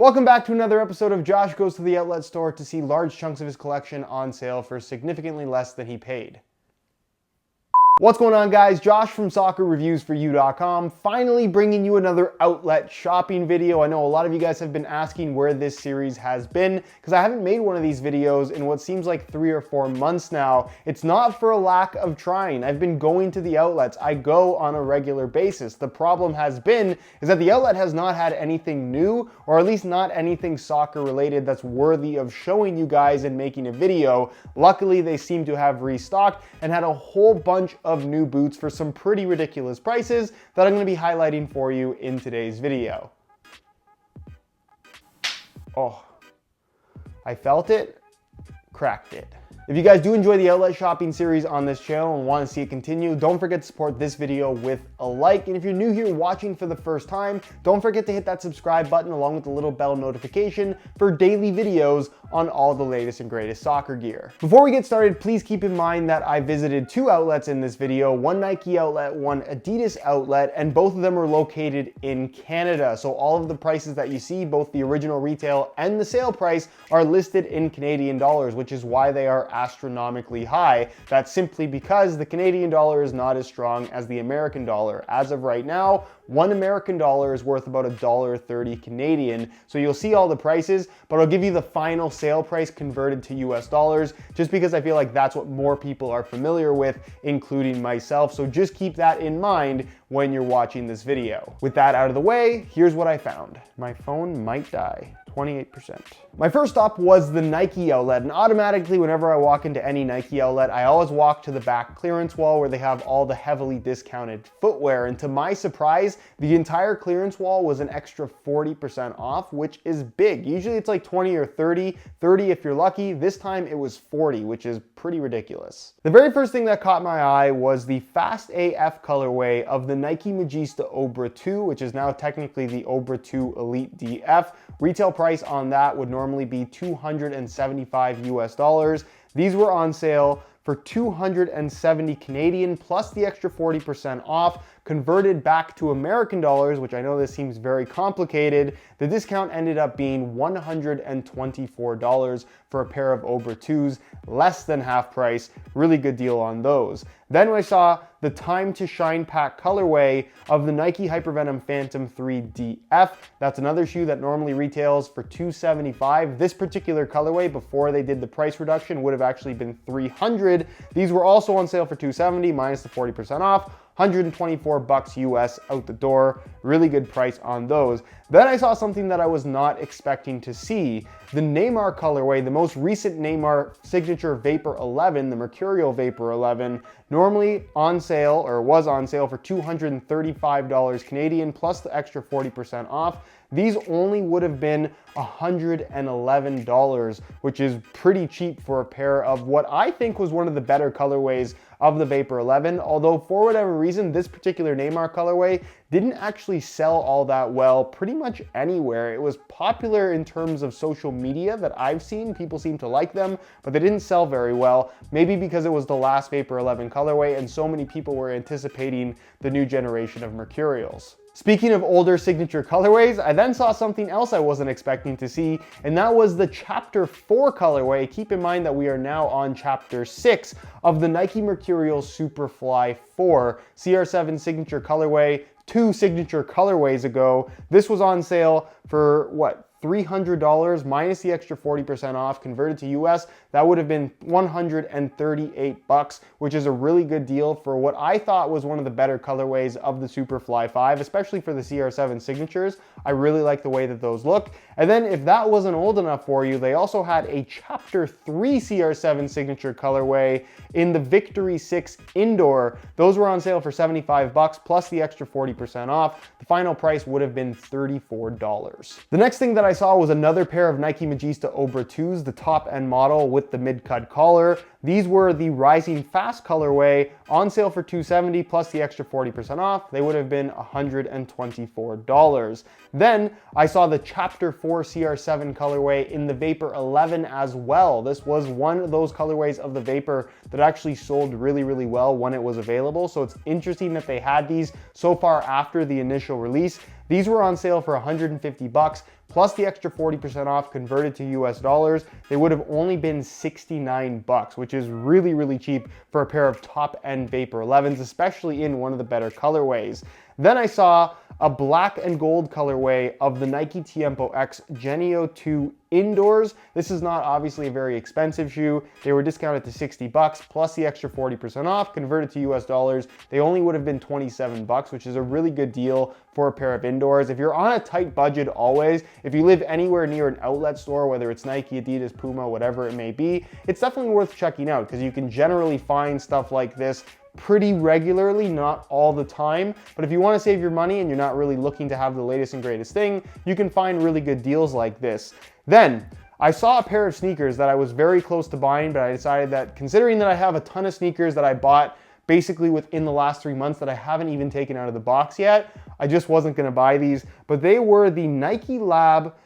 Welcome back to another episode of Josh Goes to the Outlet Store to see large chunks of his collection on sale for significantly less than he paid. What's going on, guys? Josh from SoccerReviewsForYou.com, finally bringing you another outlet shopping video. I know a lot of you guys have been asking where this series has been because I haven't made one of these videos in what seems like 3 or 4 months now. It's not for a lack of trying. I've been going to the outlets. I go on a regular basis. The problem has been is that the outlet has not had anything new, or at least not anything soccer related that's worthy of showing you guys and making a video. Luckily, they seem to have restocked and had a whole bunch of new boots for some pretty ridiculous prices that I'm going to be highlighting for you in today's video. Oh, I felt it, cracked it. If you guys do enjoy the outlet shopping series on this channel and want to see it continue, don't forget to support this video with a like. And if you're new here watching for the first time, don't forget to hit that subscribe button along with the little bell notification for daily videos on all the latest and greatest soccer gear. Before we get started, please keep in mind that I visited 2 outlets in this video, one Nike outlet, one Adidas outlet, and both of them are located in Canada. So all of the prices that you see, both the original retail and the sale price, are listed in Canadian dollars, which is why they are astronomically high. That's simply because the Canadian dollar is not as strong as the American dollar. As of right now, one American dollar is worth about $1.30 Canadian. So you'll see all the prices, but I'll give you the final sale price converted to US dollars, just because I feel like that's what more people are familiar with, including myself. So just keep that in mind when you're watching this video. With that out of the way, here's what I found. My phone might die. 28%. My first stop was the Nike outlet, and automatically whenever I walk into any Nike outlet, I always walk to the back clearance wall where they have all the heavily discounted footwear, and to my surprise, the entire clearance wall was an extra 40% off, which is big. Usually it's like 20 or 30 if you're lucky. This time it was 40, which is pretty ridiculous. The very first thing that caught my eye was the Fast AF colorway of the Nike Magista Obra 2, which is now technically the Obra 2 Elite DF. Retail price on that would normally be $275 US. These were on sale for 270 Canadian plus the extra 40% off. Converted back to American dollars, which I know this seems very complicated, the discount ended up being $124 for a pair of Obra 2s, less than half price. Really good deal on those. Then I saw the Time to Shine pack colorway of the Nike HYPERVENOM Phantom 3 DF. That's another shoe that normally retails for $275. This particular colorway, before they did the price reduction, would have actually been $300. These were also on sale for $270 minus the 40% off. $124 US out the door. Really good price on those. Then I saw something that I was not expecting to see. The Neymar colorway, the most recent Neymar signature Vapor 11, the Mercurial Vapor 11, normally on sale, or was on sale for $235 Canadian plus the extra 40% off. These only would have been $111, which is pretty cheap for a pair of what I think was one of the better colorways of the Vapor 11, although for whatever reason, this particular Neymar colorway didn't actually sell all that well pretty much anywhere. It was popular in terms of social media that I've seen. People seem to like them, but they didn't sell very well. Maybe because it was the last Vapor 11 colorway and so many people were anticipating the new generation of Mercurials. Speaking of older signature colorways, I then saw something else I wasn't expecting to see, and that was the Chapter 4 colorway. Keep in mind that we are now on Chapter 6 of the Nike Mercurial Superfly 4 CR7 signature colorway. 2 signature colorways ago. This was on sale for what? $300 minus the extra 40% off. Converted to US, that would have been $138, which is a really good deal for what I thought was one of the better colorways of the Superfly 5, especially for the CR7 signatures. I really like the way that those look. And then if that wasn't old enough for you, they also had a Chapter 3 CR7 signature colorway in the Victory 6 Indoor. Those were on sale for $75 plus the extra 40% off. The final price would have been $34. The next thing that I saw was another pair of Nike Magista Obra 2s, the top end model with the mid-cut collar. These were the Rising Fast colorway, on sale for $270 plus the extra 40% off. They would have been $124. Then I saw the Chapter 4 CR7 colorway in the Vapor 11 as well. This was one of those colorways of the Vapor that actually sold really, really well when it was available. So it's interesting that they had these so far after the initial release. These were on sale for $150 plus the extra 40% off converted to US dollars, they would have only been 69 bucks, which is really, really cheap for a pair of top-end Vapor 11s, especially in one of the better colorways. Then I saw a black and gold colorway of the Nike Tiempo X Genio 2 indoors. This is not obviously a very expensive shoe. They were discounted to 60 bucks plus the extra 40% off converted to US dollars. They only would have been 27 bucks, which is a really good deal for a pair of indoors. If you're on a tight budget always, if you live anywhere near an outlet store, whether it's Nike, Adidas, Puma, whatever it may be, it's definitely worth checking out because you can generally find stuff like this pretty regularly, not all the time. But if you want to save your money and you're not really looking to have the latest and greatest thing, you can find really good deals like this. Then I saw a pair of sneakers that I was very close to buying, but I decided that considering that I have a ton of sneakers that I bought basically within the last 3 months that I haven't even taken out of the box yet, I just wasn't going to buy these. But they were the Nike Lab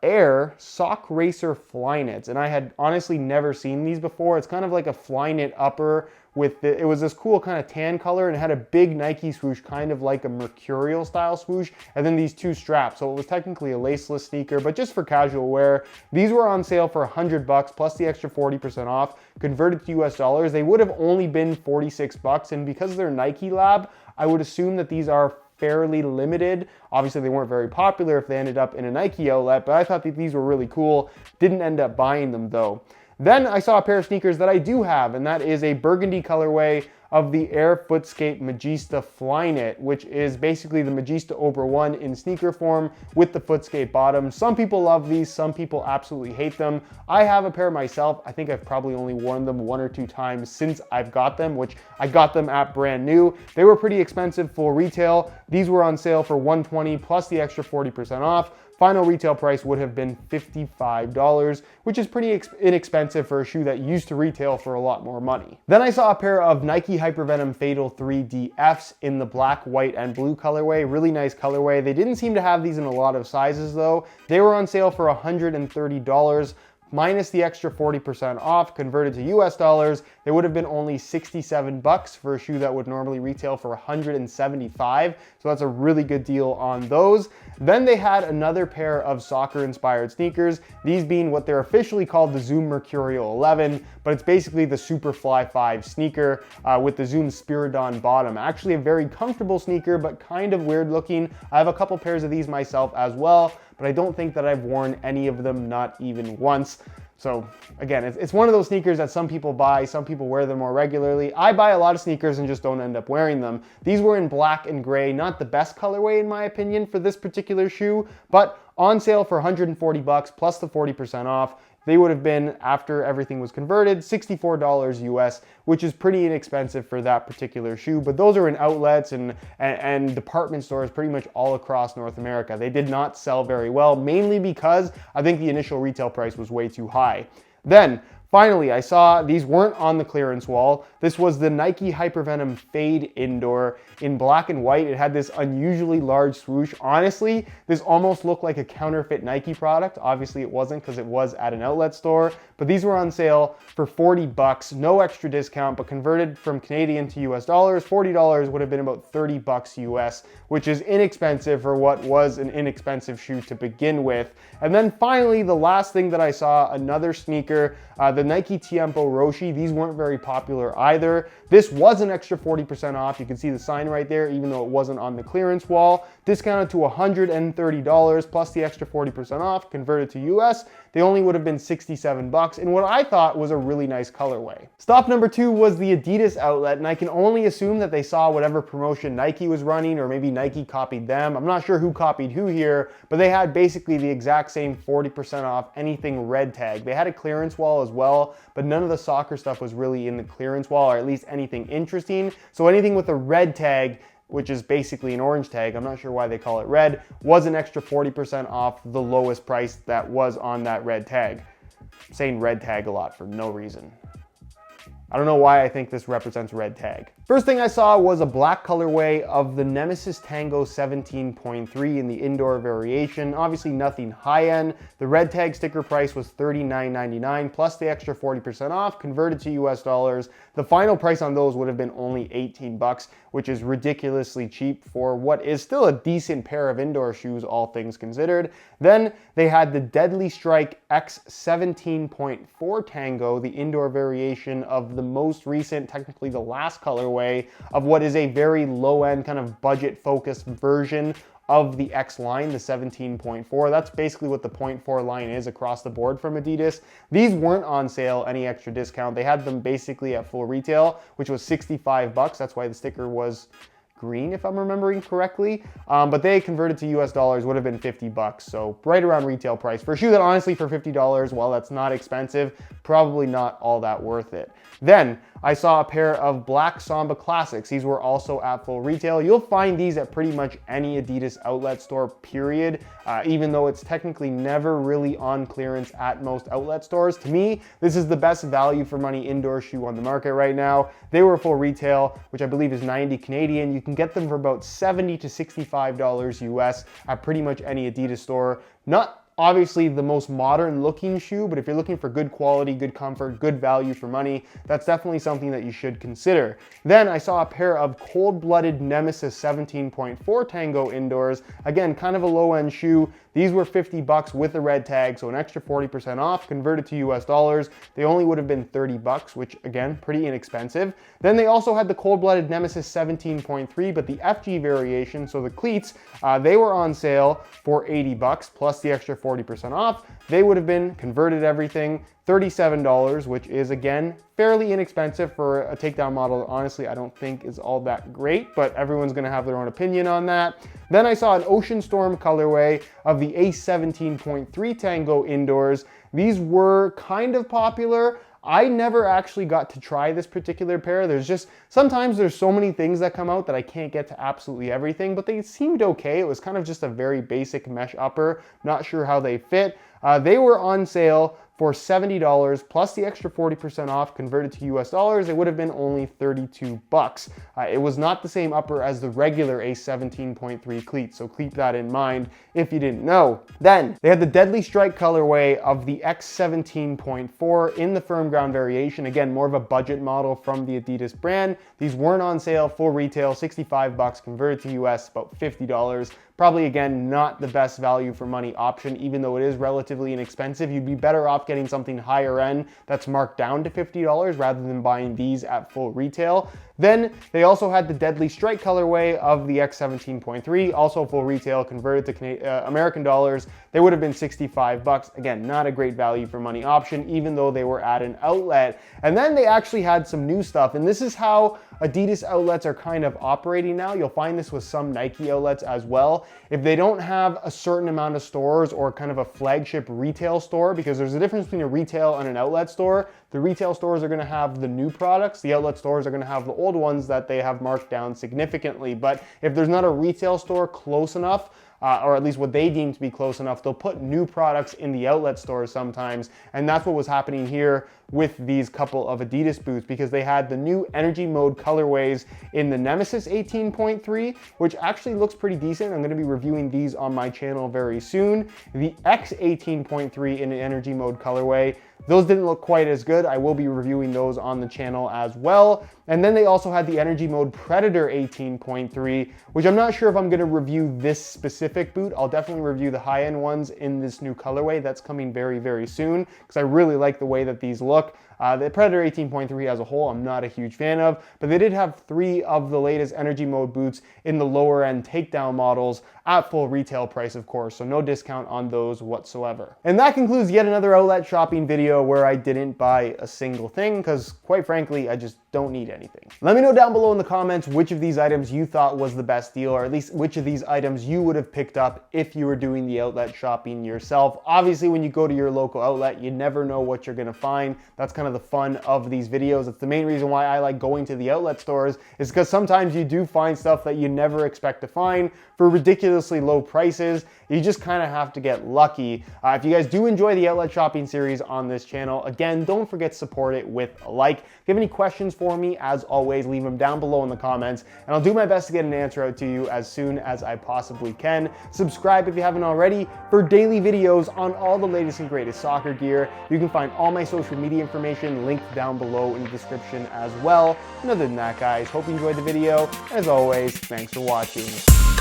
Air Sock Racer Flyknits, and I had honestly never seen these before. It's kind of like a Flyknit upper with it was this cool kind of tan color and it had a big Nike swoosh, kind of like a Mercurial style swoosh, and then these two straps. So it was technically a laceless sneaker, but just for casual wear. These were on sale for 100 bucks plus the extra 40% off converted to US dollars. They would have only been 46 bucks, and because they're Nike Lab, I would assume that these are fairly limited. Obviously they weren't very popular if they ended up in a Nike outlet, but I thought that these were really cool. Didn't end up buying them though. Then I saw a pair of sneakers that I do have, and that is a burgundy colorway of the Air FOOTSCAPE Magista Flyknit, which is basically the Magista Obra 1 in sneaker form with the FOOTSCAPE bottom. Some people love these, some people absolutely hate them. I have a pair myself. I think I've probably only worn them 1 or 2 times since I've got them, which I got them at brand new. They were pretty expensive full retail. These were on sale for $120 plus the extra 40% off. Final retail price would have been $55, which is pretty inexpensive for a shoe that used to retail for a lot more money. Then I saw a pair of Nike HYPERVENOM Fatal 3DFs in the black, white, and blue colorway. Really nice colorway. They didn't seem to have these in a lot of sizes though. They were on sale for $130. Minus the extra 40% off converted to US dollars, they would have been only 67 bucks for a shoe that would normally retail for 175. So that's a really good deal on those. Then they had another pair of soccer inspired sneakers, these being what they're officially called the Zoom Mercurial 11, but it's basically the Superfly 5 sneaker with the Zoom Spiridon bottom. Actually a very comfortable sneaker, but kind of weird looking. I have a couple pairs of these myself as well, but I don't think that I've worn any of them, not even once. So again, it's one of those sneakers that some people buy, some people wear them more regularly. I buy a lot of sneakers and just don't end up wearing them. These were in black and gray, not the best colorway in my opinion for this particular shoe, but on sale for 140 bucks plus the 40% off. They would have been, after everything was converted, $64 US, which is pretty inexpensive for that particular shoe. But those are in outlets and department stores pretty much all across North America. They did not sell very well, mainly because I think the initial retail price was way too high. Then, finally, I saw these weren't on the clearance wall. This was the Nike HYPERVENOM Fade Indoor in black and white. It had this unusually large swoosh. Honestly, this almost looked like a counterfeit Nike product. Obviously it wasn't because it was at an outlet store, but these were on sale for 40 bucks, no extra discount, but converted from Canadian to US dollars, $40 would have been about 30 bucks US, which is inexpensive for what was an inexpensive shoe to begin with. And then finally, the last thing that I saw, another sneaker, the Nike Tiempo Roshi. These weren't very popular either. This was an extra 40% off. You can see the sign right there, even though it wasn't on the clearance wall. Discounted to $130 plus the extra 40% off, converted to US. They only would have been 67 bucks in what I thought was a really nice colorway. Stop number 2 was the Adidas outlet, and I can only assume that they saw whatever promotion Nike was running, or maybe Nike copied them. I'm not sure who copied who here, but they had basically the exact same 40% off anything red tag. They had a clearance wall as well, but none of the soccer stuff was really in the clearance wall, or at least anything interesting. So anything with a red tag, which is basically an orange tag, I'm not sure why they call it red, was an extra 40% off the lowest price that was on that red tag. I'm saying red tag a lot for no reason. I don't know why I think this represents red tag. First thing I saw was a black colorway of the Nemesis Tango 17.3 in the indoor variation. Obviously nothing high-end. The red tag sticker price was $39.99 plus the extra 40% off, converted to US dollars. The final price on those would have been only 18 bucks, which is ridiculously cheap for what is still a decent pair of indoor shoes, all things considered. Then they had the Deadly Strike X 17.4 Tango, the indoor variation of the most recent, technically the last colorway of what is a very low-end kind of budget-focused version of the X line, the 17.4. That's basically what the 0.4 line is across the board from Adidas. These weren't on sale, any extra discount. They had them basically at full retail, which was 65 bucks. That's why the sticker was green, if I'm remembering correctly. But they converted to US dollars would have been 50 bucks. So right around retail price for a shoe that honestly for $50, while that's not expensive, probably not all that worth it. Then I saw a pair of black Samba Classics. These were also at full retail. You'll find these at pretty much any Adidas outlet store, period. Even though it's technically never really on clearance at most outlet stores. To me, this is the best value for money indoor shoe on the market right now. They were full retail, which I believe is 90 Canadian. You can get them for about $70 to $65 US at pretty much any Adidas store. Not obviously the most modern looking shoe, but if you're looking for good quality, good comfort, good value for money, that's definitely something that you should consider. Then I saw a pair of cold-blooded Nemesis 17.4 Tango indoors. Again, kind of a low-end shoe. These were 50 bucks with a red tag, so an extra 40% off, converted to US dollars. They only would have been 30 bucks, which again, pretty inexpensive. Then they also had the cold-blooded Nemesis 17.3, but the FG variation, so the cleats, they were on sale for 80 bucks plus the extra 40% off. They would have been, converted everything, $37, which is again, fairly inexpensive for a takedown model. Honestly, I don't think is all that great, but everyone's gonna have their own opinion on that. Then I saw an Ocean Storm colorway of the Ace 17.3 Tango indoors. These were kind of popular. I never actually got to try this particular pair. Sometimes there's so many things that come out that I can't get to absolutely everything, but they seemed okay. It was kind of just a very basic mesh upper. Not sure how they fit. They were on sale for $70 plus the extra 40% off, converted to US dollars. It would have been only 32 bucks. It was not the same upper as the regular Ace 17.3 cleat, so keep that in mind if you didn't know. Then they had the Deadly Strike colorway of the X 17.4 in the firm ground variation. Again, more of a budget model from the Adidas brand. These weren't on sale, full retail, 65 bucks, converted to US, about $50. Probably, again, not the best value for money option, even though it is relatively inexpensive. You'd be better off getting something higher end that's marked down to $50 rather than buying these at full retail. Then they also had the Deadly Strike colorway of the X 17.3, also full retail, converted to American dollars. They would have been 65 bucks. Again, not a great value for money option, even though they were at an outlet. And then they actually had some new stuff, and this is how Adidas outlets are kind of operating now. You'll find this with some Nike outlets as well. If they don't have a certain amount of stores or kind of a flagship retail store, because there's a difference between a retail and an outlet store. The retail stores are going to have the new products. The outlet stores are going to have the old ones that they have marked down significantly. But if there's not a retail store close enough, or at least what they deem to be close enough, they'll put new products in the outlet stores sometimes. And that's what was happening here with these couple of Adidas boots, because they had the new energy mode colorways in the Nemesis 18.3, which actually looks pretty decent. I'm going to be reviewing these on my channel very soon. The X 18.3 in the energy mode colorway, those didn't look quite as good. I will be reviewing those on the channel as well. And then they also had the energy mode Predator 18.3, which I'm not sure if I'm going to review this specific boot. I'll definitely review the high-end ones in this new colorway that's coming very, very soon, because I really like the way that these look. The Predator 18.3 as a whole, I'm not a huge fan of, but they did have 3 of the latest energy mode boots in the lower end takedown models at full retail price, of course, so no discount on those whatsoever. And that concludes yet another outlet shopping video where I didn't buy a single thing, because quite frankly, I just don't need anything. Let me know down below in the comments which of these items you thought was the best deal, or at least which of these items you would have picked up if you were doing the outlet shopping yourself. Obviously, when you go to your local outlet, you never know what you're gonna find. That's kind of the fun of these videos. It's the main reason why I like going to the outlet stores, is because sometimes you do find stuff that you never expect to find for ridiculously low prices. You just kind of have to get lucky. If you guys do enjoy the outlet shopping series on this channel, again, don't forget to support it with a like. If you have any questions for me, as always, leave them down below in the comments, and I'll do my best to get an answer out to you as soon as I possibly can. Subscribe if you haven't already for daily videos on all the latest and greatest soccer gear. You can find all my social media information linked down below in the description as well. And other than that, guys, hope you enjoyed the video. As always, thanks for watching.